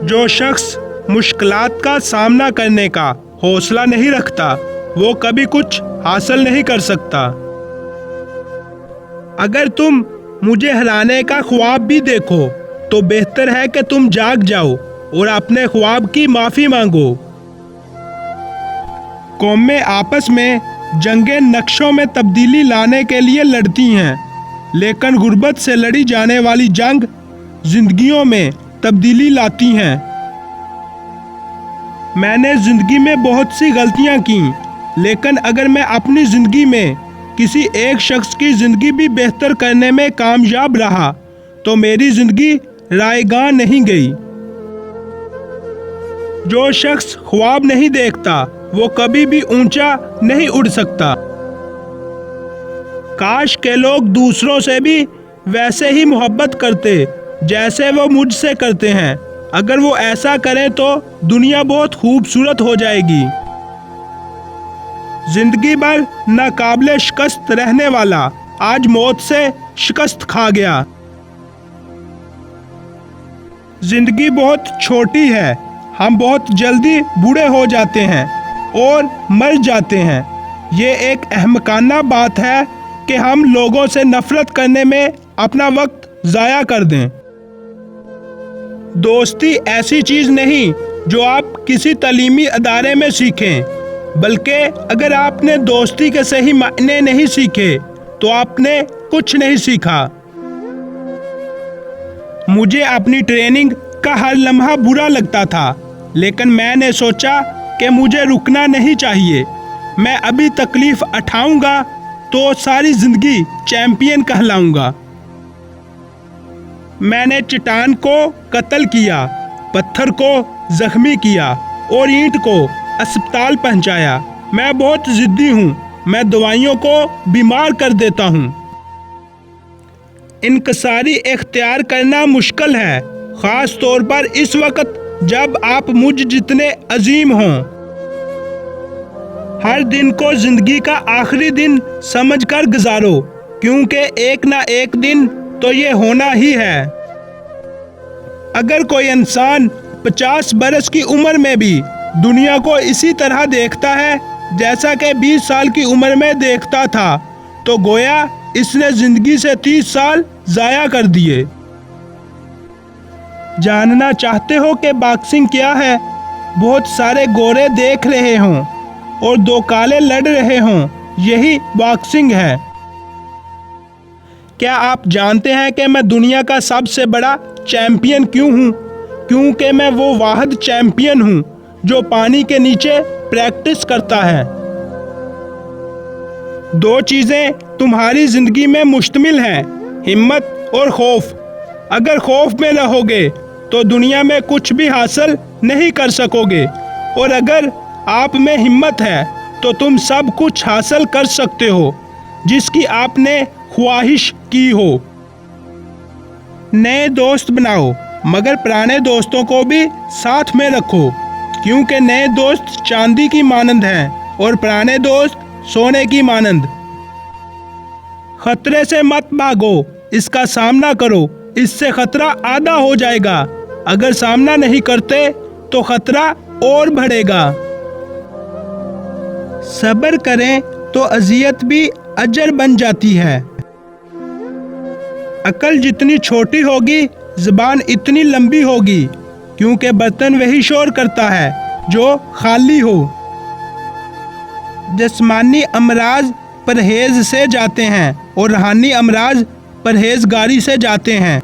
جو شخص مشکلات کا سامنا کرنے کا حوصلہ نہیں رکھتا وہ کبھی کچھ حاصل نہیں کر سکتا۔ اگر تم مجھے ہرانے کا خواب بھی دیکھو تو بہتر ہے کہ تم جاگ جاؤ اور اپنے خواب کی معافی مانگو۔ قومیں آپس میں جنگیں نقشوں میں تبدیلی لانے کے لیے لڑتی ہیں، لیکن غربت سے لڑی جانے والی جنگ زندگیوں میں تبدیلی لاتی ہیں۔ میں نے زندگی میں بہت سی غلطیاں کی، لیکن اگر میں اپنی زندگی میں کسی ایک شخص کی زندگی بھی بہتر کرنے میں کامیاب رہا تو میری زندگی رائے گاں نہیں گئی۔ جو شخص خواب نہیں دیکھتا وہ کبھی بھی اونچا نہیں اڑ سکتا۔ کاش کہ لوگ دوسروں سے بھی ویسے ہی محبت کرتے جیسے وہ مجھ سے کرتے ہیں۔ اگر وہ ایسا کریں تو دنیا بہت خوبصورت ہو جائے گی۔ زندگی بھر ناقابل شکست رہنے والا آج موت سے شکست کھا گیا۔ زندگی بہت چھوٹی ہے، ہم بہت جلدی بوڑھے ہو جاتے ہیں اور مر جاتے ہیں۔ یہ ایک احمقانہ بات ہے کہ ہم لوگوں سے نفرت کرنے میں اپنا وقت ضائع کر دیں۔ دوستی ایسی چیز نہیں جو آپ کسی تعلیمی ادارے میں سیکھیں، بلکہ اگر آپ نے دوستی کے صحیح معنی نہیں سیکھے تو آپ نے کچھ نہیں سیکھا۔ مجھے اپنی ٹریننگ کا ہر لمحہ برا لگتا تھا، لیکن میں نے سوچا کہ مجھے رکنا نہیں چاہیے۔ میں ابھی تکلیف اٹھاؤں گا تو ساری زندگی چیمپئن کہلاؤں گا۔ میں نے چٹان کو قتل کیا، پتھر کو زخمی کیا اور اینٹ کو اسپتال پہنچایا۔ میں بہت ضدی ہوں، میں دوائیوں کو بیمار کر دیتا ہوں۔ انکساری اختیار کرنا مشکل ہے، خاص طور پر اس وقت جب آپ مجھ جتنے عظیم ہوں۔ ہر دن کو زندگی کا آخری دن سمجھ کر گزارو، کیونکہ ایک نہ ایک دن تو یہ ہونا ہی ہے۔ اگر کوئی انسان 50 برس کی عمر میں بھی دنیا کو اسی طرح دیکھتا ہے جیسا کہ 20 سال کی عمر میں دیکھتا تھا تو گویا اس نے زندگی سے 30 سال ضائع کر دیے۔ جاننا چاہتے ہو کہ باکسنگ کیا ہے؟ بہت سارے گورے دیکھ رہے ہوں اور دو کالے لڑ رہے ہوں، یہی باکسنگ ہے۔ کیا آپ جانتے ہیں کہ میں دنیا کا سب سے بڑا چیمپئن کیوں ہوں؟ کیونکہ میں وہ واحد چیمپئن ہوں جو پانی کے نیچے پریکٹس کرتا ہے۔ دو چیزیں تمہاری زندگی میں مشتمل ہیں، ہمت اور خوف۔ اگر خوف میں رہو گے تو دنیا میں کچھ بھی حاصل نہیں کر سکو گے، اور اگر آپ میں ہمت ہے تو تم سب کچھ حاصل کر سکتے ہو جس کی آپ نے خواہش کی ہو۔ نئے دوست بناؤ، مگر پرانے دوستوں کو بھی ساتھ میں رکھو، کیونکہ نئے دوست چاندی کی مانند ہیں اور پرانے دوست سونے کی مانند۔ خطرے سے مت بھاگو، اس کا سامنا کرو، اس سے خطرہ آدھا ہو جائے گا۔ اگر سامنا نہیں کرتے تو خطرہ اور بڑھے گا۔ صبر کریں تو اذیت بھی اجر بن جاتی ہے۔ عقل جتنی چھوٹی ہوگی زبان اتنی لمبی ہوگی، کیونکہ برتن وہی شور کرتا ہے جو خالی ہو۔ جسمانی امراض پرہیز سے جاتے ہیں اور روحانی امراض پرہیزگاری سے جاتے ہیں۔